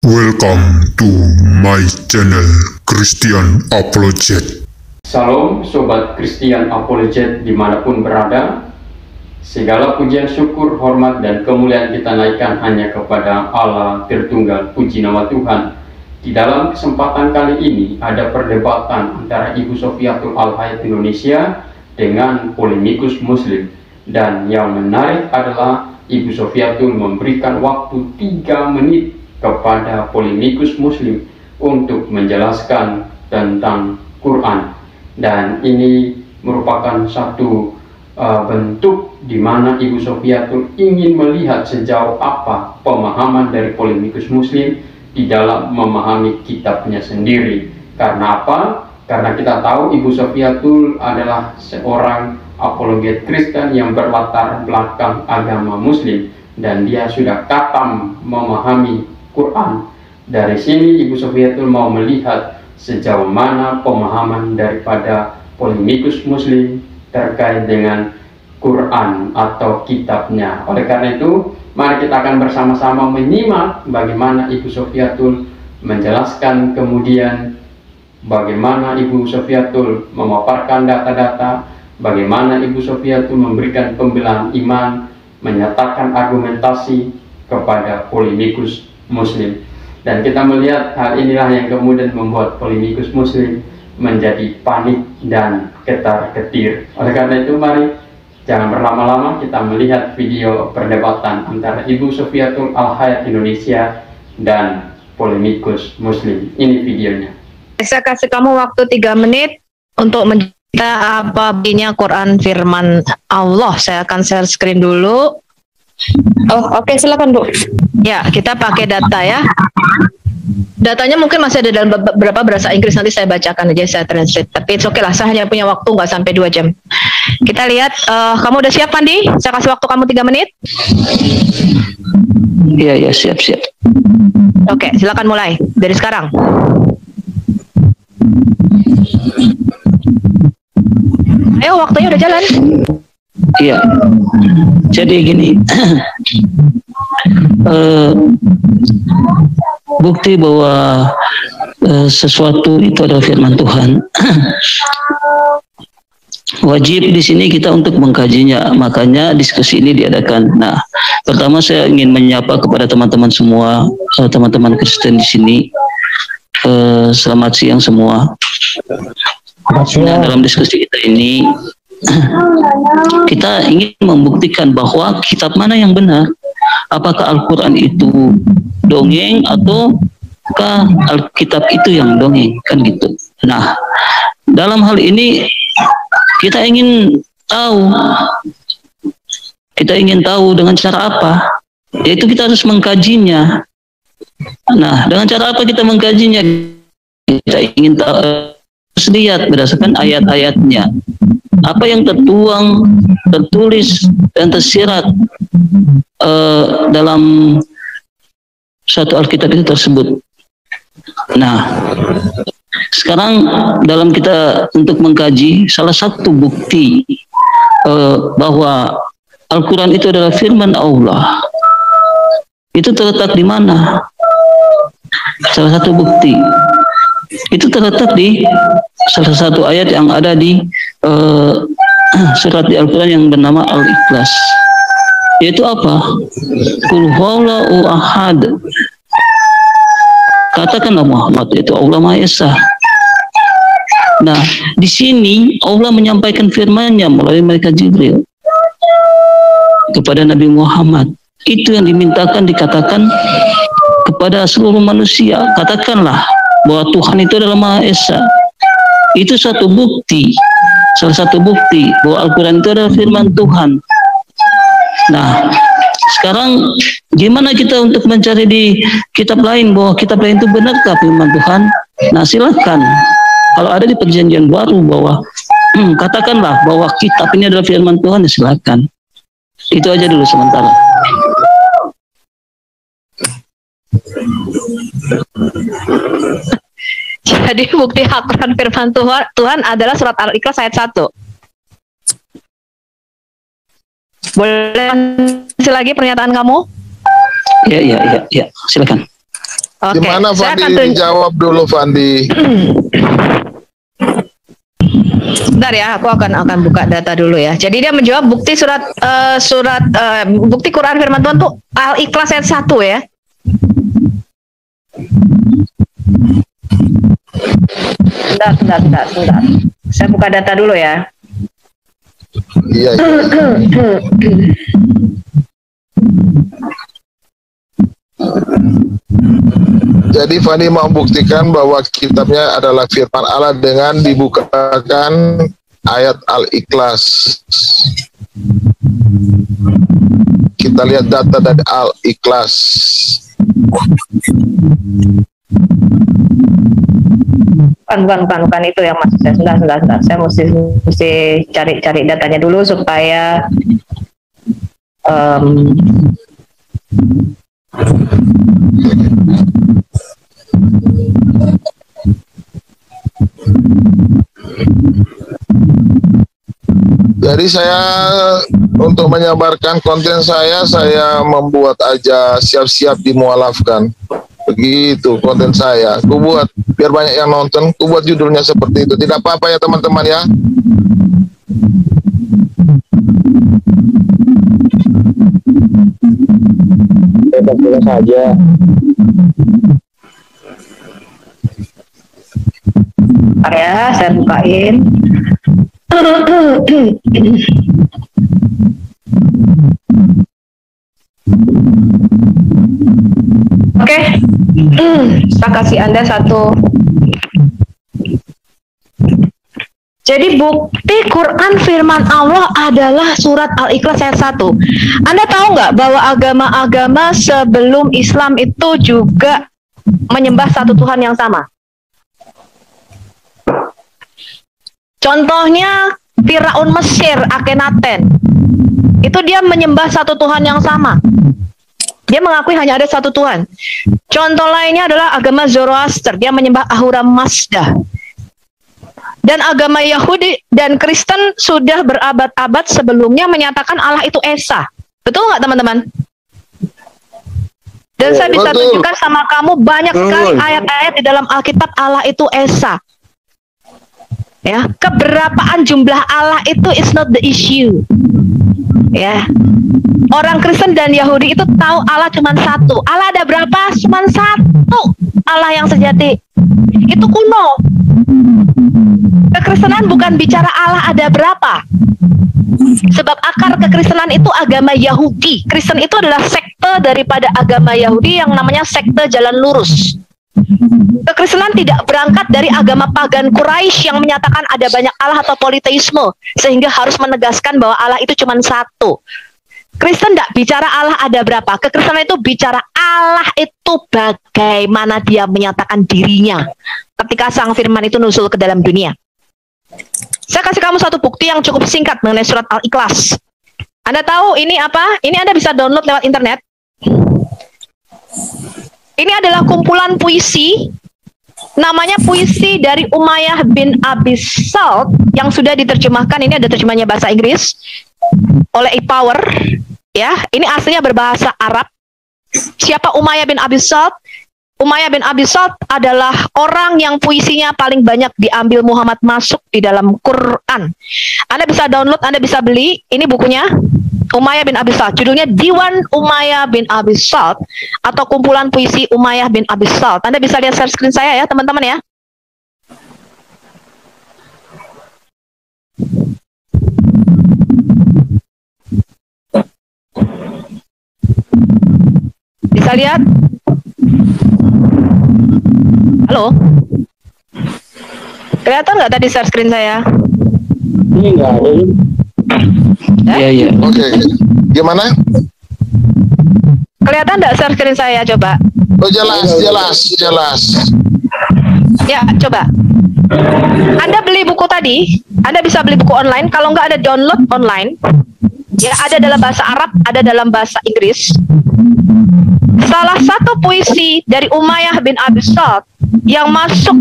Welcome to my channel Christian Apologet. Salam Sobat Christian Apologet dimanapun berada. Segala pujian, syukur, hormat, dan kemuliaan kita naikkan hanya kepada Allah Tritunggal. Puji nama Tuhan. Di dalam kesempatan kali ini ada perdebatan antara Ibu Sofiatul Al-Hayat Indonesia dengan polemikus Muslim. Dan yang menarik adalah Ibu Sofiatul memberikan waktu 3 menit kepada polemikus Muslim untuk menjelaskan tentang Quran, dan ini merupakan satu bentuk di mana Ibu Sofiatul ingin melihat sejauh apa pemahaman dari polemikus Muslim di dalam memahami kitabnya sendiri. Karena apa? Karena kita tahu Ibu Sofiatul adalah seorang apologet Kristen yang berlatar belakang agama Muslim, dan dia sudah katam memahami Quran. Dari sini Ibu Sofiatul mau melihat sejauh mana pemahaman daripada polemikus Muslim terkait dengan Quran atau kitabnya. Oleh karena itu, mari kita akan bersama-sama menyimak bagaimana Ibu Sofiatul menjelaskan, kemudian bagaimana Ibu Sofiatul memaparkan data-data, bagaimana Ibu Sofiatul memberikan pembelaan iman, menyatakan argumentasi kepada polemikus Muslim. Dan kita melihat hal inilah yang kemudian membuat polemikus Muslim menjadi panik dan ketar-ketir. Oleh karena itu, mari jangan berlama-lama, kita melihat video perdebatan antara Ibu Sofiatul Al-Hayat Indonesia dan polemikus Muslim. Ini videonya. Saya kasih kamu waktu 3 menit untuk mencerita apa bunyinya Quran firman Allah. Saya akan share screen dulu. Oh, oke, silakan Bu. Ya, kita pakai data ya. Datanya mungkin masih ada dalam beberapa bahasa Inggris, nanti saya bacakan aja, saya translate. Tapi oke lah, saya hanya punya waktu nggak sampai 2 jam. Kita lihat, kamu udah siap Pandi? Saya kasih waktu kamu 3 menit. Iya, siap. Oke, silakan mulai dari sekarang. Ayo, waktunya udah jalan. Iya. Jadi gini, bukti bahwa sesuatu itu adalah firman Tuhan. Wajib di sini kita untuk mengkajinya, makanya diskusi ini diadakan. Nah, pertama saya ingin menyapa kepada teman-teman semua, teman-teman Kristen di sini. Selamat siang semua. Nah, dalam diskusi kita ini kita ingin membuktikan bahwa kitab mana yang benar. Apakah Al-Quran itu dongeng ataukah Alkitab itu yang dongeng, kan gitu. Nah, dalam hal ini kita ingin tahu dengan cara apa? Yaitu kita harus mengkajinya. Nah, dengan cara apa kita mengkajinya? Kita ingin tahu, harus lihat berdasarkan ayat-ayatnya. Apa yang tertuang, tertulis, dan tersirat dalam satu Alkitab itu tersebut. Nah, sekarang dalam kita untuk mengkaji, salah satu bukti bahwa Al-Quran itu adalah firman Allah, itu terletak di mana? Salah satu bukti itu terletak di salah satu ayat yang ada di surat di Al-Quran yang bernama Al-Ikhlas, yaitu apa? Qul huwallahu ahad. Katakanlah Muhammad itu Allah Maha Esa. Nah, di sini Allah menyampaikan firman-Nya melalui malaikat Jibril kepada Nabi Muhammad. Itu yang dimintakan dikatakan kepada seluruh manusia. Katakanlah bahwa Tuhan itu adalah Maha Esa. Itu satu bukti, salah satu bukti bahwa Al-Quran itu adalah firman Tuhan. Nah, sekarang gimana kita untuk mencari di kitab lain bahwa kitab lain itu benarkah firman Tuhan? Nah, silakan. Kalau ada di perjanjian baru bahwa katakanlah bahwa kitab ini adalah firman Tuhan, ya silakan. Itu aja dulu sementara. Jadi bukti Al-Quran firman Tuhan adalah surat Al-Ikhlas ayat 1. Boleh lagi pernyataan kamu? Ya, silakan. Oke, Gimana saya Fandi? akan Dijawab dulu Fandi. Bentar ya, aku akan buka data dulu ya. Jadi dia menjawab bukti bukti Quran firman Tuhan tuh Al-Ikhlas ayat 1 ya. Bentar. Saya buka data dulu ya. Iya. Jadi Fani mau buktikan bahwa kitabnya adalah firman Allah dengan dibukakan ayat Al-Ikhlas. Kita lihat data dari Al-Ikhlas. Bukan itu yang maksud saya. Sebentar. Saya mesti cari datanya dulu supaya Jadi saya untuk menyabarkan konten saya membuat aja siap-siap dimualafkan. Begitu konten saya. Ku buat biar banyak yang nonton, ku buat judulnya seperti itu. Tidak apa-apa ya teman-teman ya. Bebas saja. Bentar ya, saya bukain. Oke, saya kasih Anda satu. Jadi bukti Quran firman Allah adalah surat Al-Ikhlas ayat 1. Anda tahu nggak bahwa agama-agama sebelum Islam itu juga menyembah satu Tuhan yang sama? Contohnya Firaun Mesir, Akhenaten. Itu dia menyembah satu Tuhan yang sama. Dia mengakui hanya ada satu Tuhan. Contoh lainnya adalah agama Zoroaster. Dia menyembah Ahura Mazda. Dan agama Yahudi dan Kristen sudah berabad-abad sebelumnya menyatakan Allah itu Esa. Betul nggak teman-teman? Dan saya bisa tunjukkan sama kamu banyak sekali ayat-ayat di dalam Alkitab Allah itu Esa. Ya, keberapaan jumlah Allah itu is not the issue. Ya, orang Kristen dan Yahudi itu tahu Allah cuma satu. Allah ada berapa? Cuma satu. Allah yang sejati. Itu kuno. Kekristenan bukan bicara Allah ada berapa. Sebab akar kekristenan itu agama Yahudi. Kristen itu adalah sekte daripada agama Yahudi yang namanya sekte jalan lurus. Kekristenan tidak berangkat dari agama pagan Quraisy yang menyatakan ada banyak Allah atau politeisme, sehingga harus menegaskan bahwa Allah itu cuma satu. Kristen tidak bicara Allah ada berapa. Kekristenan itu bicara Allah itu bagaimana dia menyatakan dirinya ketika sang firman itu nusul ke dalam dunia. Saya kasih kamu satu bukti yang cukup singkat mengenai surat Al-Ikhlas. Anda tahu ini apa? Ini Anda bisa download lewat internet. Ini adalah kumpulan puisi, namanya puisi dari Umayyah bin Abi Salt yang sudah diterjemahkan. Ini ada terjemahnya bahasa Inggris oleh ePower. Ya, ini aslinya berbahasa Arab. Siapa Umayyah bin Abi Salt? Umayyah bin Abi Salt adalah orang yang puisinya paling banyak diambil Muhammad masuk di dalam Quran. Anda bisa download, Anda bisa beli. Ini bukunya Umayyah bin Abi Salt. Judulnya Diwan Umayyah bin Abi Salt atau kumpulan puisi Umayyah bin Abi Salt. Anda bisa lihat share screen saya ya, teman-teman ya. Bisa lihat? Halo? Kelihatan nggak tadi share screen saya? Ini nggak ada. Iya. Oke. Gimana? Kelihatan nggak share screen saya? Coba. Oh, jelas. Ya, coba. Anda beli buku tadi, Anda bisa beli buku online. Kalau nggak ada download online, ya ada dalam bahasa Arab, ada dalam bahasa Inggris. Salah satu puisi dari Umayyah bin Abi Salt yang masuk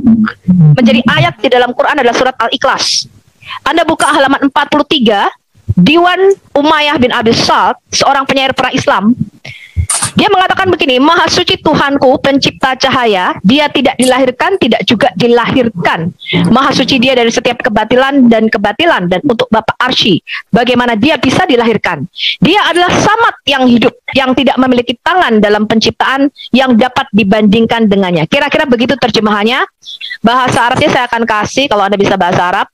menjadi ayat di dalam Quran adalah surat Al-Ikhlas. Anda buka halaman 43, Diwan Umayyah bin Abi Salt, seorang penyair perang Islam. Dia mengatakan begini, Maha suci Tuhanku, pencipta cahaya, dia tidak dilahirkan, tidak juga dilahirkan. Maha suci dia dari setiap kebatilan, dan untuk Bapa Arsy, bagaimana dia bisa dilahirkan? Dia adalah Samad yang hidup, yang tidak memiliki tangan dalam penciptaan yang dapat dibandingkan dengannya. Kira-kira begitu terjemahannya. Bahasa Arabnya saya akan kasih, kalau Anda bisa bahasa Arab.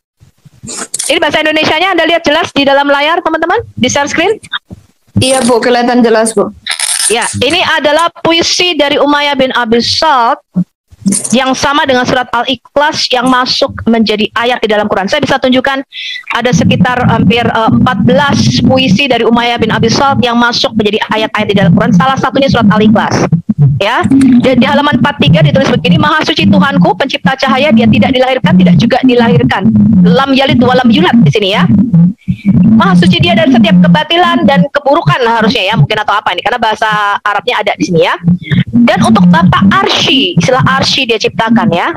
Ini bahasa Indonesianya Anda lihat jelas di dalam layar, teman-teman, di share screen. Iya Bu, kelihatan jelas Bu. Ya, ini adalah puisi dari Umayyah bin Abi Salt yang sama dengan surat Al-Ikhlas yang masuk menjadi ayat di dalam Quran. Saya bisa tunjukkan ada sekitar hampir 14 puisi dari Umayyah bin Abi Salt yang masuk menjadi ayat-ayat di dalam Quran. Salah satunya surat Al-Ikhlas. Ya, dan di halaman 43 ditulis begini, Maha suci Tuhanku, pencipta cahaya, dia tidak dilahirkan, tidak juga dilahirkan. Lam yalid wa lam yulad di sini ya. Maha suci dia dari setiap kebatilan dan keburukan harusnya ya, mungkin atau apa ini, karena bahasa Arabnya ada di sini ya. Dan untuk Bapa Arsy, istilah Arsy dia ciptakan ya.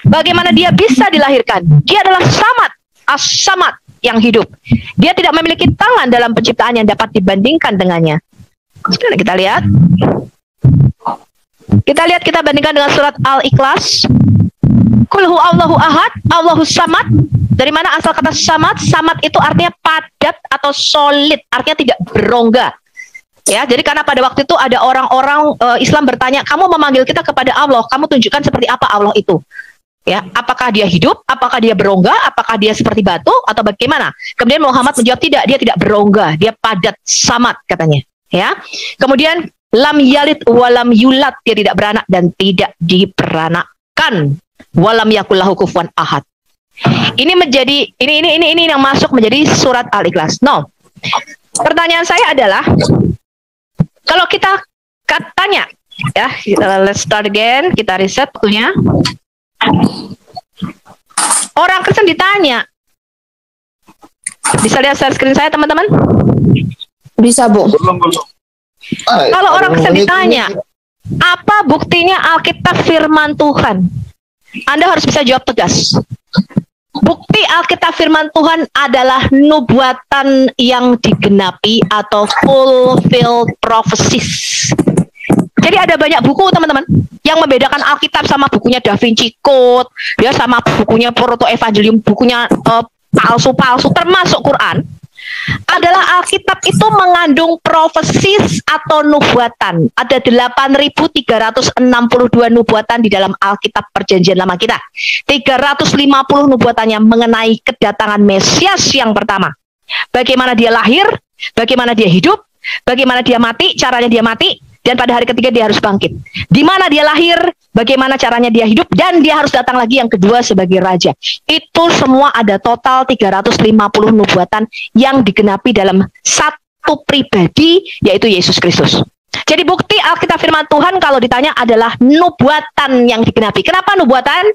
Bagaimana dia bisa dilahirkan? Dia adalah Samad, As-Samad yang hidup. Dia tidak memiliki tangan dalam penciptaan yang dapat dibandingkan dengannya. Sekarang kita lihat. Kita bandingkan dengan surat Al-Ikhlas. Qul huwallahu ahad, Allahus samad. Dari mana asal kata samad? Samad itu artinya padat atau solid, artinya tidak berongga. Ya, jadi karena pada waktu itu ada orang-orang Islam bertanya, kamu memanggil kita kepada Allah, kamu tunjukkan seperti apa Allah itu. Ya, apakah dia hidup, apakah dia berongga, apakah dia seperti batu atau bagaimana? Kemudian Muhammad menjawab tidak, dia tidak berongga, dia padat, samad katanya. Ya, kemudian lam yalid walam yulad, dia tidak beranak dan tidak diperanakkan. Walam yakullahu kufuwan ahad. Ini menjadi ini yang masuk menjadi surat Al-Ikhlas. No. Pertanyaan saya adalah, kalau kita tanya ya, let's start again, kita riset bukunya. Orang Kristen ditanya, bisa lihat share screen saya teman-teman? Bisa Bu. Belum. Kalau orang Kristen ditanya, apa buktinya Alkitab firman Tuhan? Anda harus bisa jawab tegas. Bukti Alkitab firman Tuhan adalah nubuatan yang digenapi atau fulfilled prophecies. Jadi ada banyak buku teman-teman yang membedakan Alkitab sama bukunya Da Vinci Code, dia sama bukunya Proto Evangelium, bukunya palsu-palsu termasuk Quran. Adalah Alkitab itu mengandung profesis atau nubuatan. Ada 8.362 nubuatan di dalam Alkitab Perjanjian Lama kita. 350 nubuatannya mengenai kedatangan Mesias yang pertama. Bagaimana dia lahir, bagaimana dia hidup, bagaimana dia mati, caranya dia mati, dan pada hari ketiga dia harus bangkit. Di mana dia lahir, bagaimana caranya dia hidup, dan dia harus datang lagi yang kedua sebagai raja. Itu semua ada total 350 nubuatan yang digenapi dalam satu pribadi, yaitu Yesus Kristus. Jadi bukti Alkitab firman Tuhan kalau ditanya adalah nubuatan yang digenapi. Kenapa nubuatan?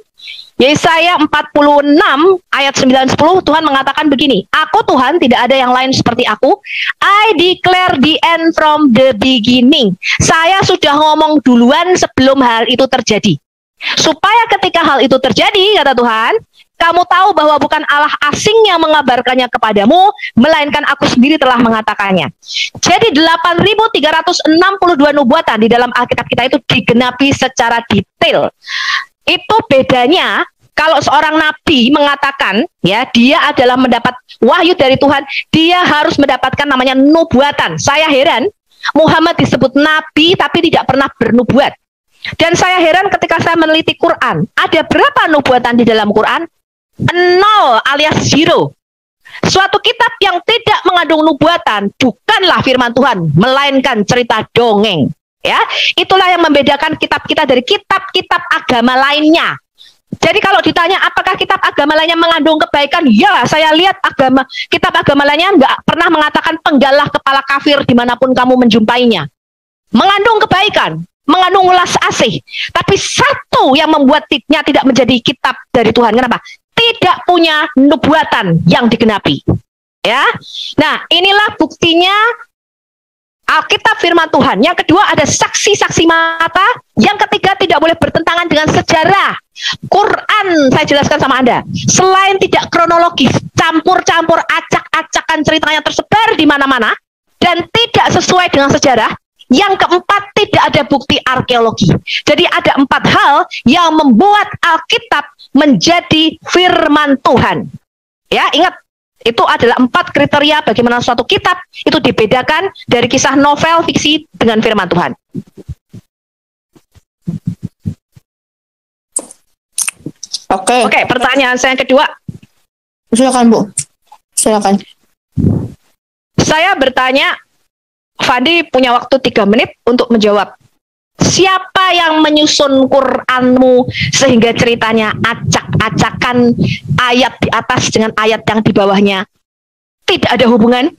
Yesaya 46 ayat 9-10 Tuhan mengatakan begini, aku Tuhan tidak ada yang lain seperti aku. I declare the end from the beginning. Saya sudah ngomong duluan sebelum hal itu terjadi. Supaya ketika hal itu terjadi, kata Tuhan, kamu tahu bahwa bukan Allah asing yang mengabarkannya kepadamu, melainkan aku sendiri telah mengatakannya. Jadi 8.362 nubuatan di dalam Alkitab kita itu digenapi secara detail. Itu bedanya kalau seorang nabi mengatakan ya dia adalah mendapat wahyu dari Tuhan, dia harus mendapatkan namanya nubuatan. Saya heran Muhammad disebut nabi tapi tidak pernah bernubuat. Dan saya heran ketika saya meneliti Quran, ada berapa nubuatan di dalam Quran? 0 alias 0. Suatu kitab yang tidak mengandung nubuatan bukanlah firman Tuhan, melainkan cerita dongeng. Ya, itulah yang membedakan kitab kita dari kitab-kitab agama lainnya. Jadi kalau ditanya apakah kitab agama lainnya mengandung kebaikan, ya saya lihat kitab agama lainnya nggak pernah mengatakan penggalah kepala kafir dimanapun kamu menjumpainya. Mengandung kebaikan, mengandung ulas asih. Tapi satu yang membuatnya tidak menjadi kitab dari Tuhan. Kenapa? Tidak punya nubuatan yang digenapi. Ya, nah inilah buktinya Alkitab firman Tuhan. Yang kedua ada saksi-saksi mata. Yang ketiga tidak boleh bertentangan dengan sejarah. Quran saya jelaskan sama Anda. Selain tidak kronologis, campur-campur acak-acakan ceritanya tersebar di mana-mana dan tidak sesuai dengan sejarah, Yang keempat, tidak ada bukti arkeologi. Jadi ada 4 hal yang membuat Alkitab menjadi firman Tuhan. Ya, ingat, itu adalah 4 kriteria bagaimana suatu kitab itu dibedakan dari kisah novel fiksi dengan firman Tuhan. Oke, pertanyaan saya yang kedua. Silakan, Bu. Silakan. Saya bertanya, Fandi punya waktu 3 menit untuk menjawab. Siapa yang menyusun Qur'anmu sehingga ceritanya acak-acakan, ayat di atas dengan ayat yang di bawahnya tidak ada hubungan?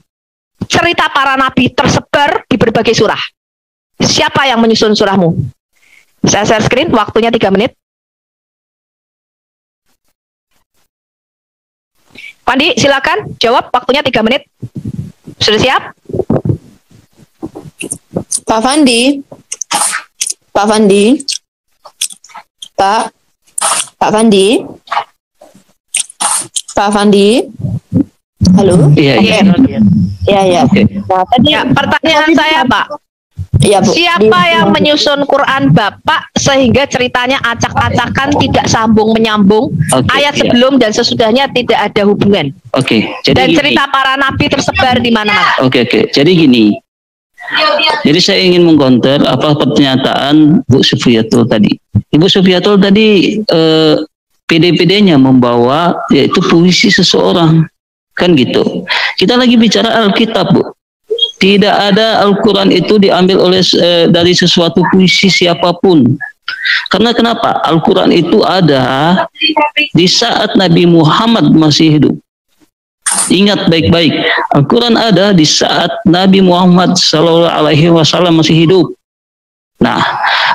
Cerita para nabi tersebar di berbagai surah. Siapa yang menyusun surahmu? Saya share screen, waktunya 3 menit. Fandi, silakan jawab, waktunya 3 menit. Sudah siap? Pak Fandi. Pak Fandi. Pak Fandi. Pak Fandi. Halo? Iya, iya. Iya. Oke. Nah, tadi Ya, pertanyaan saya, Pak. Iya, Bu. Siapa yang menyusun Quran Bapak sehingga ceritanya acak-acakan, tidak sambung-menyambung, Oke, ayat iya. sebelum dan sesudahnya tidak ada hubungan? Oke, jadi Dan gini. cerita para nabi tersebar di mana-mana. Oke. Jadi gini. Jadi saya ingin mengkonter apa pernyataan Bu Sufiatul tadi. Ibu Sufiatul tadi PD-PD-nya membawa yaitu puisi seseorang. Kan gitu. Kita lagi bicara Alkitab, Bu. Tidak ada Al-Quran itu diambil oleh dari sesuatu puisi siapapun. Karena kenapa? Al-Quran itu ada di saat Nabi Muhammad masih hidup. Ingat baik-baik, Al-Quran ada di saat Nabi Muhammad SAW masih hidup. Nah,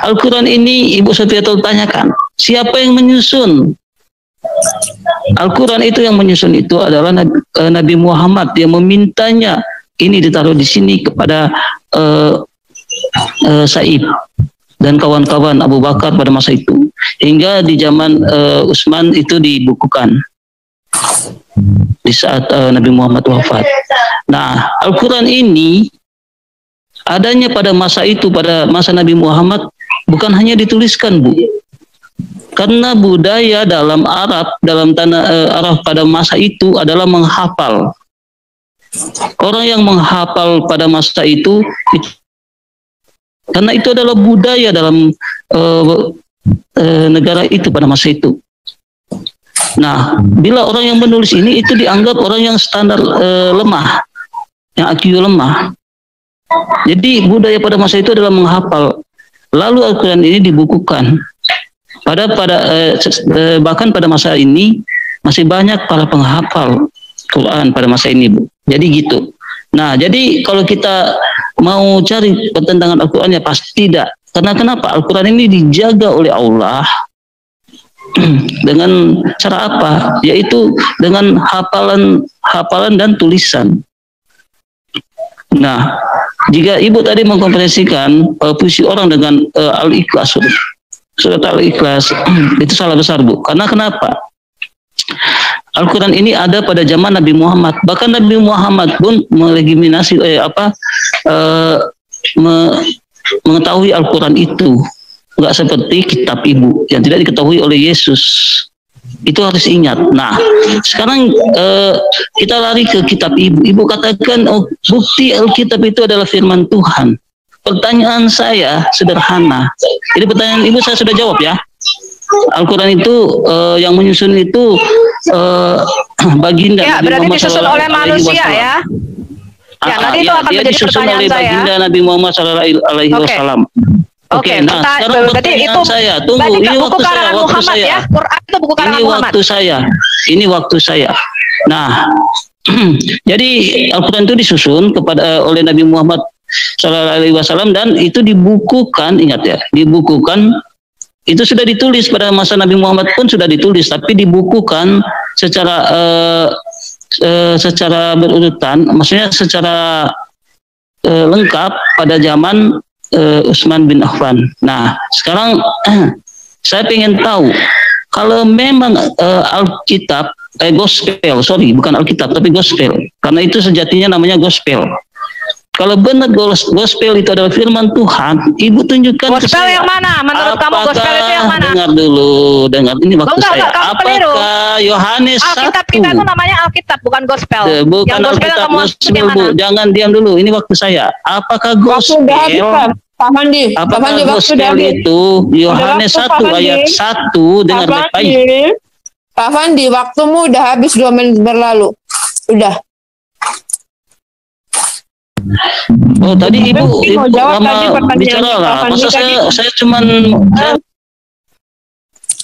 Al-Quran ini Ibu Sufiatul tanyakan, siapa yang menyusun? Al-Quran itu yang menyusun itu adalah Nabi Muhammad yang memintanya ini ditaruh di sini kepada Sa'ib dan kawan-kawan Abu Bakar pada masa itu. Hingga di zaman Utsman itu dibukukan di saat Nabi Muhammad wafat. Nah, Al-Quran ini adanya pada masa itu, pada masa Nabi Muhammad, bukan hanya dituliskan, Bu. Karena budaya dalam Arab, dalam tanah Arab pada masa itu adalah menghafal. Orang yang menghafal pada masa itu karena itu adalah budaya dalam negara itu pada masa itu. Nah, bila orang yang menulis ini itu dianggap orang yang standar lemah, yang IQ lemah. Jadi budaya pada masa itu adalah menghafal. Lalu Al-Quran ini dibukukan. Bahkan pada masa ini masih banyak para penghafal Quran pada masa ini, Bu. Jadi gitu. Nah, jadi kalau kita mau cari pertentangan Al-Quran ya pasti tidak. Karena kenapa? Al-Quran ini dijaga oleh Allah dengan cara apa? Yaitu dengan hafalan dan tulisan. Nah, jika Ibu tadi mengkompresikan puisi orang dengan Al-Ikhlas, surat Al-Ikhlas, itu salah besar, Bu. Karena kenapa? Al-Quran ini ada pada zaman Nabi Muhammad. Bahkan Nabi Muhammad pun melegitimasi mengetahui Al-Quran itu. Enggak seperti kitab Ibu yang tidak diketahui oleh Yesus. Itu harus ingat. Nah, sekarang kita lari ke kitab Ibu. Ibu katakan, oh, bukti Alkitab itu adalah firman Tuhan. Pertanyaan saya sederhana. Jadi pertanyaan Ibu saya sudah jawab ya. Al-Quran itu yang menyusun itu baginda Ya, Nabi berarti Muhammad disusun oleh manusia ya. Ya, nanti itu akan menjadi pertanyaan oleh saya. baginda Nabi Muhammad SAW. Oke, nah sekarang berarti pertanyaan itu saya, tunggu, berarti ini buku waktu saya, karangan waktu Muhammad saya. ya. Quran itu buku karangan Ini Muhammad. ini waktu saya. Nah, jadi Al-Quran itu disusun oleh Nabi Muhammad SAW dan itu dibukukan, ingat ya, dibukukan. Itu sudah ditulis pada masa Nabi Muhammad pun sudah ditulis, tapi dibukukan secara berurutan, maksudnya secara lengkap pada zaman Utsman bin Affan. Nah, sekarang saya ingin tahu kalau memang Alkitab, gospel, sorry, bukan Alkitab tapi gospel, karena itu sejatinya namanya gospel. Kalau benar gospel itu adalah firman Tuhan, Ibu tunjukkan ke Gospel saya. yang mana? Menurut kamu gospel itu yang mana? Dengar dulu, dengar ini waktu Enggak, saya. kamu keliru. Apakah Yohanes 1? Alkitab kita itu namanya Alkitab, bukan gospel. Bukan yang gospel yang Alkitab, kamu maksud yang Bu. mana? Jangan diam dulu. Ini waktu saya. Apakah Waktu gospel? udah habis, Pak. Pak Fandi. Pak Apakah Fandi, waktu udah gospel habis. itu Yohanes Udah 1 waktu, Pak Fandi. ayat 1 dengar Pak baik-baik. Fandi. Pak Fandi, waktumu udah habis 2 menit berlalu. Udah. Oh tadi ibu Mau jawab lama tadi pertanyaan bicara Pak lah. Fandi Masa tadi. saya cuman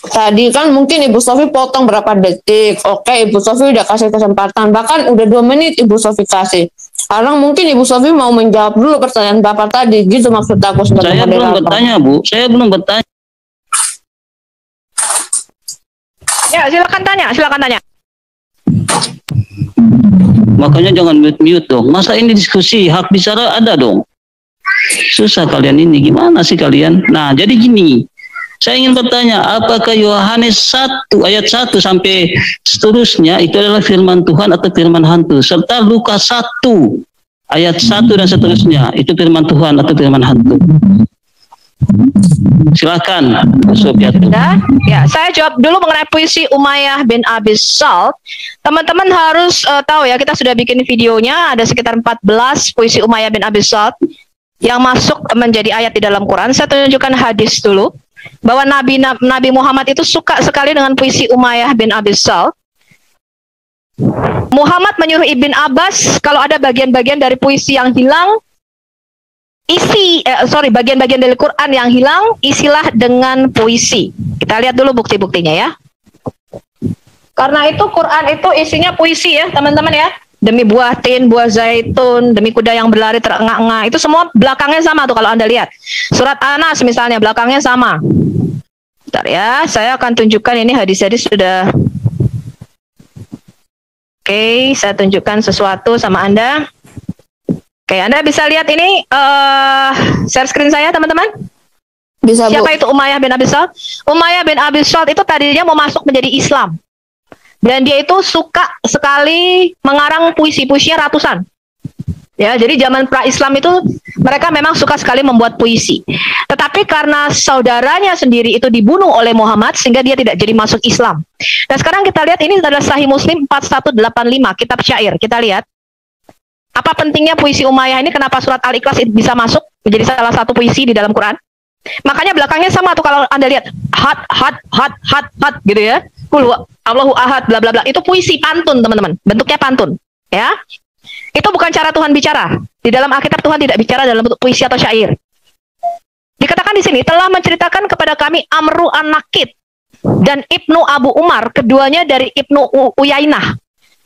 Tadi kan mungkin Ibu Sofi potong berapa detik. Oke, Ibu Sofi udah kasih kesempatan. Bahkan udah 2 menit Ibu Sofi kasih. Sekarang mungkin Ibu Sofi mau menjawab dulu pertanyaan Bapak tadi. Gitu maksud aku sebagai saya belum moderator. bertanya Bu. Saya belum bertanya. Ya, silakan tanya. Makanya jangan mute dong. Masa ini diskusi hak bicara ada dong. Susah kalian ini. Gimana sih kalian? Nah jadi gini. Saya ingin bertanya, apakah Yohanes 1 ayat 1 sampai seterusnya itu adalah firman Tuhan atau firman hantu? Serta Lukas 1 ayat 1 dan seterusnya itu firman Tuhan atau firman hantu? Silakan, Sofiat. Ya, saya jawab dulu mengenai puisi Umayyah bin Abi Salt. Teman-teman harus tahu ya, kita sudah bikin videonya, ada sekitar 14 puisi Umayyah bin Abi Salt yang masuk menjadi ayat di dalam Quran. Saya tunjukkan hadis dulu, bahwa Nabi Muhammad itu suka sekali dengan puisi Umayyah bin Abi Salt. Muhammad menyuruh Ibn Abbas, kalau ada bagian-bagian dari puisi yang hilang, bagian-bagian dari Quran yang hilang, isilah dengan puisi. Kita lihat dulu bukti-buktinya ya. Karena itu Quran itu isinya puisi ya teman-teman ya. Demi buah tin, buah zaitun, demi kuda yang berlari terengah-engah. Itu semua belakangnya sama tuh kalau Anda lihat. Surat Anas misalnya belakangnya sama. Bentar ya, saya akan tunjukkan ini hadis-hadis sudah. Oke, saya tunjukkan sesuatu sama Anda. Oke, Anda bisa lihat ini share screen saya teman-teman. Bisa, Bu. Siapa itu Umayyah bin Abi Salt? Umayyah bin Abi Salt itu tadinya mau masuk menjadi Islam. Dan dia itu suka sekali mengarang puisi-puisinya ratusan. Ya, jadi zaman pra-Islam itu mereka memang suka sekali membuat puisi. Tetapi karena saudaranya sendiri itu dibunuh oleh Muhammad sehingga dia tidak jadi masuk Islam. Dan sekarang kita lihat ini adalah Sahih Muslim 4185, kitab syair. Kita lihat apa pentingnya puisi Umayyah ini, kenapa surat Al-Ikhlas bisa masuk menjadi salah satu puisi di dalam Quran. Makanya belakangnya sama tuh kalau Anda lihat hat gitu ya. Allahu ahad bla bla bla, itu puisi pantun teman-teman, bentuknya pantun ya. Itu bukan cara Tuhan bicara. Di dalam Alkitab Tuhan tidak bicara dalam bentuk puisi atau syair. Dikatakan di sini telah menceritakan kepada kami Amru an-Nakid dan Ibnu Abu Umar, keduanya dari Ibnu Uyainah.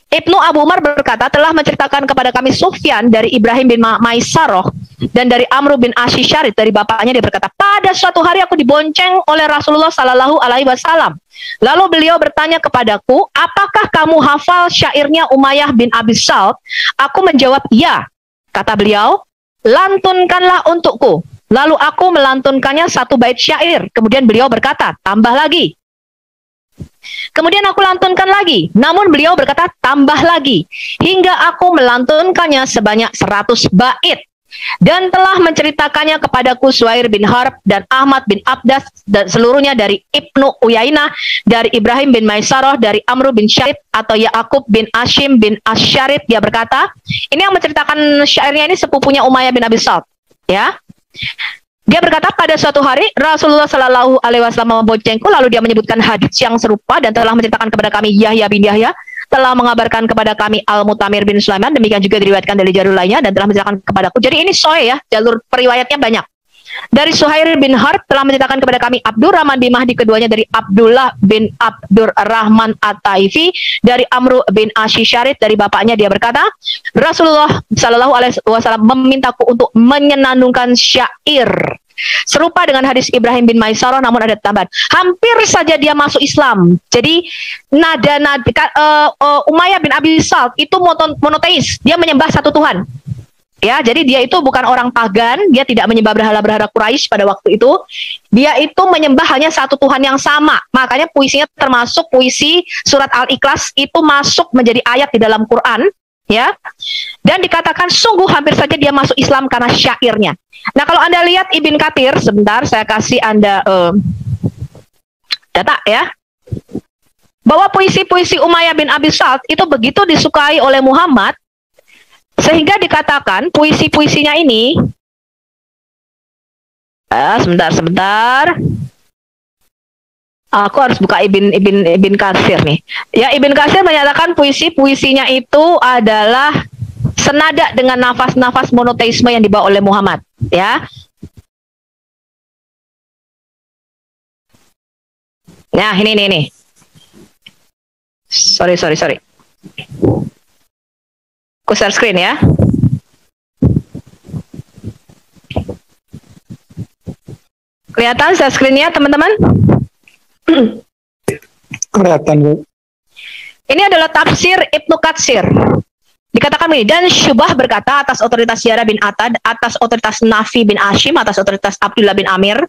Ibnu Abu Umar berkata telah menceritakan kepada kami Sufyan dari Ibrahim bin Maisaroh dan dari Amru bin Ashisharit dari bapaknya. Dia berkata, pada suatu hari aku dibonceng oleh Rasulullah Sallallahu Alaihi Wasallam. Lalu beliau bertanya kepadaku, apakah kamu hafal syairnya Umayyah bin Abi Salt? Aku menjawab, ya. Kata beliau, lantunkanlah untukku. Lalu aku melantunkannya 1 bait syair. Kemudian beliau berkata, tambah lagi. Kemudian aku lantunkan lagi, namun beliau berkata tambah lagi, hingga aku melantunkannya sebanyak 100 bait. Dan telah menceritakannya kepadaku Suhair bin Harb dan Ahmad bin Abdas dan seluruhnya dari Ibnu Uyainah, dari Ibrahim bin Maisaroh, dari Amru bin Syarid atau Ya'qub bin Ashim bin Asyarid. Dia berkata, ini yang menceritakan syairnya ini sepupunya Umayyah bin Abi Salt ya. Dia berkata, pada suatu hari Rasulullah Sallallahu Alaihi Wasallam memboncengku, lalu dia menyebutkan hadits yang serupa dan telah menceritakan kepada kami Yahya bin Yahya telah mengabarkan kepada kami Al-Mutamir bin Sulaiman, demikian juga diriwayatkan dari jalur lainnya dan telah menceritakan kepadaku. Jadi ini sahih ya, jalur periwayatnya banyak. Dari Suhair bin Harb telah menceritakan kepada kami Abdurrahman bin Mahdi, keduanya dari Abdullah bin Abdurrahman At-Taifi, dari Amru bin Ashisharit dari bapaknya. Dia berkata, Rasulullah Sallallahu Alaihi Wasallam memintaku untuk menyenandungkan syair serupa dengan hadis Ibrahim bin Maisaroh, namun ada tambahan. Hampir saja dia masuk Islam. Jadi nada Umayyah bin Abi Salt itu monoteis, dia menyembah satu Tuhan. Ya, jadi dia itu bukan orang pagan, dia tidak menyembah berhala-berhala Quraisy pada waktu itu. Dia itu menyembah hanya satu Tuhan yang sama. Makanya puisinya termasuk puisi surat Al-Ikhlas itu masuk menjadi ayat di dalam Quran. ya. Dan dikatakan sungguh hampir saja dia masuk Islam karena syairnya. Nah, kalau Anda lihat Ibn Katsir, sebentar saya kasih Anda data ya. Bahwa puisi-puisi Umayyah bin Abi Salt itu begitu disukai oleh Muhammad, sehingga dikatakan puisi-puisinya ini, sebentar, aku harus buka Ibn Katsir nih. Ya, Ibn Katsir menyatakan puisi-puisinya itu adalah senada dengan nafas-nafas monoteisme yang dibawa oleh Muhammad, ya. Nah, ini. Sorry. Aku share screen ya. Kelihatan share screen-nya, teman-teman? Kelihatan, Bu. Ini adalah tafsir Ibnu Katsir. Dikatakan begini, dan Syubah berkata atas otoritas Yara bin Atad, atas otoritas Nafi bin Ashim, atas otoritas Abdullah bin Amir,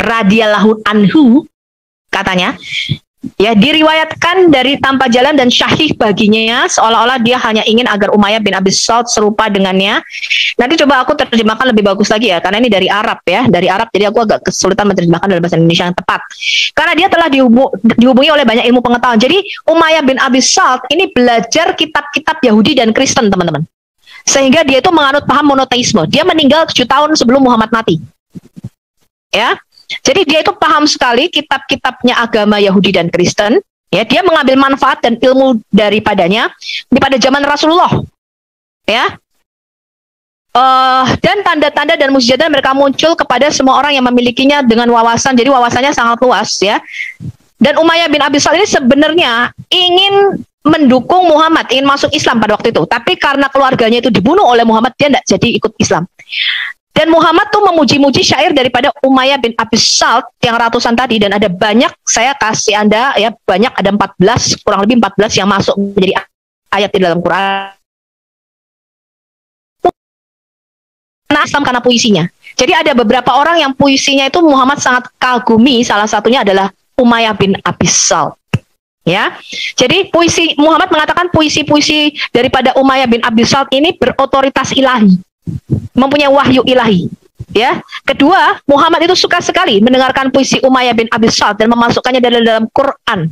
radhiyallahu anhu, katanya, ya, diriwayatkan dari tanpa jalan dan syahih baginya, seolah-olah dia hanya ingin agar Umayyah bin Abi Salt serupa dengannya. Nanti coba aku terjemahkan lebih bagus lagi ya, karena ini dari Arab ya, dari Arab, jadi aku agak kesulitan menerjemahkan dalam bahasa Indonesia yang tepat. Karena dia telah dihubungi oleh banyak ilmu pengetahuan. Jadi Umayyah bin Abi Salt ini belajar kitab-kitab Yahudi dan Kristen, teman-teman. Sehingga dia itu menganut paham monoteisme. Dia meninggal 7 tahun sebelum Muhammad mati. Ya. Jadi dia itu paham sekali kitab-kitabnya agama Yahudi dan Kristen. Ya, dia mengambil manfaat dan ilmu daripadanya pada zaman Rasulullah. Ya, dan tanda-tanda dan mukjizat mereka muncul kepada semua orang yang memilikinya dengan wawasan. Jadi wawasannya sangat luas, ya. Dan Umayyah bin Abi Salt ini sebenarnya ingin mendukung Muhammad, ingin masuk Islam pada waktu itu. Tapi karena keluarganya itu dibunuh oleh Muhammad, dia tidak jadi ikut Islam. Dan Muhammad tuh memuji-muji syair daripada Umayyah bin Abi Salt yang ratusan tadi, dan ada banyak, saya kasih Anda ya, banyak, ada 14, kurang lebih 14 yang masuk menjadi ayat di dalam Quran. Nah, Islam karena puisinya. Jadi ada beberapa orang yang puisinya itu Muhammad sangat kagumi, salah satunya adalah Umayyah bin Abi Salt. Ya, jadi puisi Muhammad mengatakan puisi-puisi daripada Umayyah bin Abi Salt ini berotoritas ilahi, mempunyai wahyu ilahi. Ya, kedua, Muhammad itu suka sekali mendengarkan puisi Umayyah bin Abi Salt dan memasukkannya dalam Quran.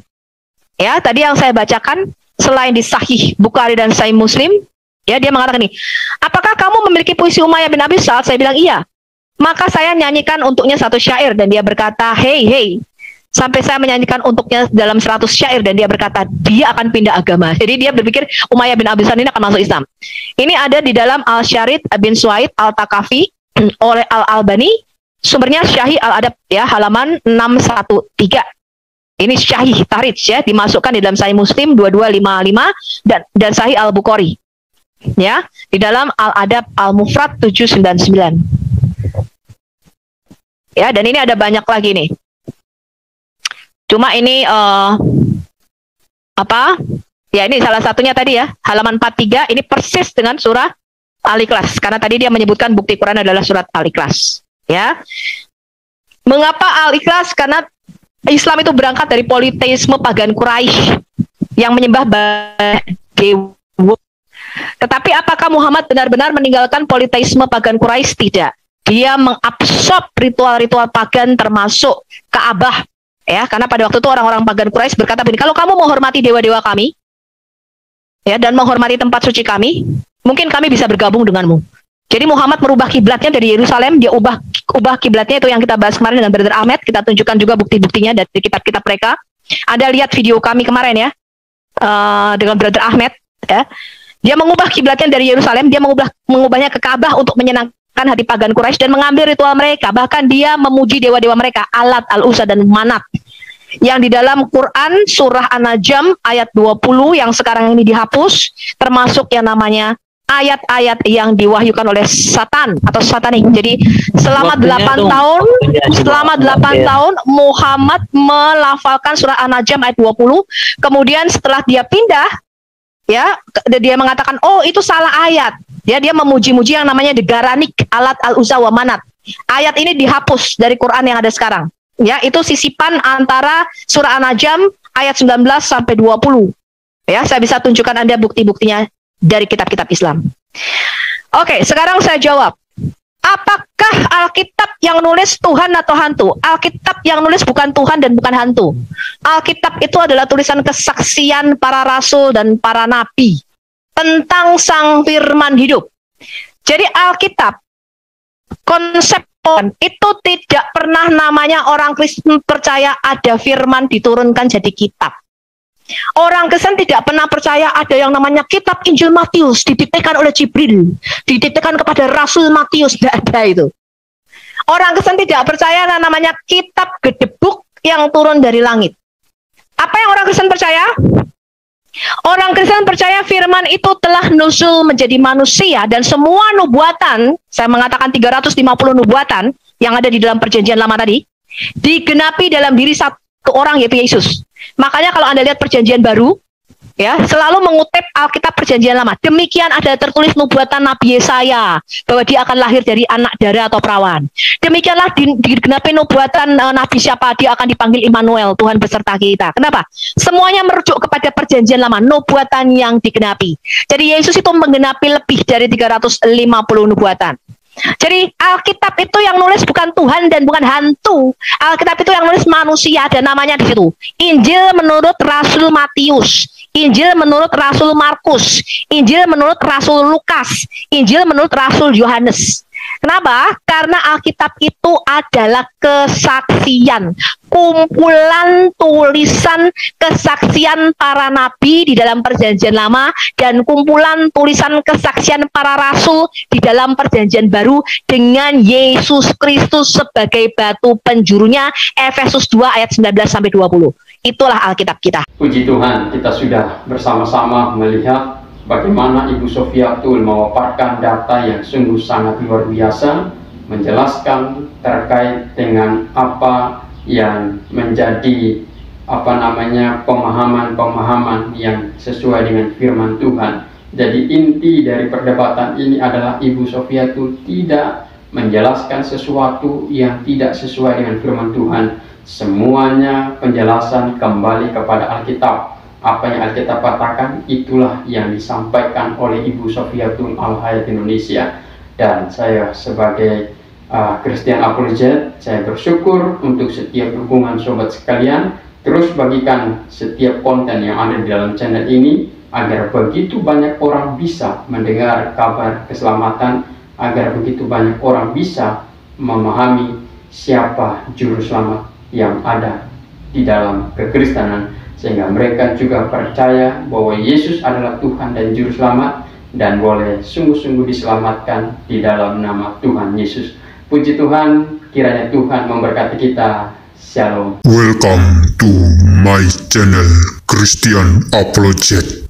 Ya, tadi yang saya bacakan selain di Sahih Bukhari dan Sahih Muslim, ya, dia mengatakan nih, apakah kamu memiliki puisi Umayyah bin Abi Salt? Saya bilang iya. Maka saya nyanyikan untuknya satu syair, dan dia berkata, hey, sampai saya menyanyikan untuknya dalam 100 syair, dan dia berkata dia akan pindah agama. Jadi dia berpikir Umayyah bin Abi Salt ini akan masuk Islam. Ini ada di dalam Al-Syarid bin Suaid Al-Takafi oleh Al-Albani, sumbernya Syahih Al-Adab ya, halaman 613. Ini Syahih Tahrij ya, dimasukkan di dalam Sahih Muslim 2255 dan Sahih Al-Bukhari. Ya, di dalam Al-Adab Al-Mufrad 799. Ya, dan ini ada banyak lagi nih. Cuma ini ya, ini salah satunya tadi ya, halaman 43, ini persis dengan surah Al-Ikhlas, karena tadi dia menyebutkan bukti Quran adalah surat Al-Ikhlas. Ya, mengapa Al-Ikhlas? Karena Islam itu berangkat dari politeisme pagan Quraisy yang menyembah dewa. Tetapi apakah Muhammad benar-benar meninggalkan politeisme pagan Quraisy? Tidak. Dia mengabsorb ritual-ritual pagan termasuk Ka'bah. Ya, karena pada waktu itu orang-orang pagan Quraisy berkata begini, kalau kamu menghormati dewa-dewa kami, ya, dan menghormati tempat suci kami, mungkin kami bisa bergabung denganmu. Jadi Muhammad merubah kiblatnya dari Yerusalem, dia ubah kiblatnya, itu yang kita bahas kemarin dengan Brother Ahmed, kita tunjukkan juga bukti-buktinya dari kitab-kitab mereka. Anda lihat video kami kemarin ya, dengan Brother Ahmed, ya. Dia mengubah kiblatnya dari Yerusalem, dia mengubahnya ke Ka'bah untuk menyenangkan hati pagan Quraisy dan mengambil ritual mereka. Bahkan dia memuji dewa-dewa mereka, Alat, Al-Uzza, dan Manat. Yang di dalam Quran surah An-Najm ayat 20 yang sekarang ini dihapus, termasuk yang namanya ayat-ayat yang diwahyukan oleh Satan atau satanik. Jadi selama 8 tahun Muhammad melafalkan surah An-Najm ayat 20. Kemudian setelah dia pindah, ya, dia mengatakan, oh itu salah ayat. Dia memuji-muji yang namanya Degaranik, Alat, Al-Uzza, wa Manat. Ayat ini dihapus dari Quran yang ada sekarang. Ya, itu sisipan antara surah An-Najm ayat 19 sampai 20. Ya, saya bisa tunjukkan Anda bukti-buktinya dari kitab-kitab Islam. Oke, sekarang saya jawab. Apakah Alkitab yang nulis Tuhan atau hantu? Alkitab yang nulis bukan Tuhan dan bukan hantu. Alkitab itu adalah tulisan kesaksian para rasul dan para nabi tentang sang firman hidup. Jadi Alkitab, konsep Tuhan itu tidak pernah namanya orang Kristen percaya ada firman diturunkan jadi kitab. Orang Kristen tidak pernah percaya ada yang namanya kitab Injil Matius didiktekan oleh Jibril, didiktekan kepada Rasul Matius, tidak ada itu. Orang Kristen tidak percaya yang namanya kitab gedebuk yang turun dari langit. Apa yang orang Kristen percaya? Orang Kristen percaya firman itu telah nusul menjadi manusia dan semua nubuatan, saya mengatakan 350 nubuatan yang ada di dalam perjanjian lama tadi, digenapi dalam diri satu orang yaitu Yesus. Makanya kalau Anda lihat perjanjian baru, ya, selalu mengutip Alkitab perjanjian lama. Demikian ada tertulis nubuatan Nabi Yesaya bahwa dia akan lahir dari anak dara atau perawan. Demikianlah digenapi nubuatan Nabi siapa, dia akan dipanggil Immanuel, Tuhan beserta kita. Kenapa? Semuanya merujuk kepada perjanjian lama, nubuatan yang digenapi. Jadi Yesus itu menggenapi lebih dari 350 nubuatan. Jadi Alkitab itu yang nulis bukan Tuhan dan bukan hantu. Alkitab itu yang nulis manusia dan namanya di situ. Injil menurut Rasul Matius, Injil menurut Rasul Markus, Injil menurut Rasul Lukas, Injil menurut Rasul Yohanes. Kenapa? Karena Alkitab itu adalah kesaksian, kumpulan tulisan kesaksian para nabi di dalam perjanjian lama dan kumpulan tulisan kesaksian para rasul di dalam perjanjian baru dengan Yesus Kristus sebagai batu penjurunya. Efesus 2 ayat 19-20. Itulah Alkitab kita. Puji Tuhan, kita sudah bersama-sama melihat bagaimana Ibu Sofia Tul memaparkan data yang sungguh sangat luar biasa, menjelaskan terkait dengan apa yang menjadi pemahaman-pemahaman yang sesuai dengan firman Tuhan. Jadi inti dari perdebatan ini adalah Ibu Sofia Tul tidak menjelaskan sesuatu yang tidak sesuai dengan firman Tuhan. Semuanya penjelasan kembali kepada Alkitab. Apa yang Alkitab katakan, itulah yang disampaikan oleh Ibu Sofia Tul Al-Hayat Indonesia. Dan saya sebagai Christian Apologet, saya bersyukur untuk setiap dukungan sobat sekalian. Terus bagikan setiap konten yang ada di dalam channel ini, agar begitu banyak orang bisa mendengar kabar keselamatan, agar begitu banyak orang bisa memahami siapa juru selamat yang ada di dalam kekristenan, sehingga mereka juga percaya bahwa Yesus adalah Tuhan dan Juru Selamat dan boleh sungguh-sungguh diselamatkan di dalam nama Tuhan Yesus. Puji Tuhan, kiranya Tuhan memberkati kita. Shalom. Welcome to my channel Christian Apologet.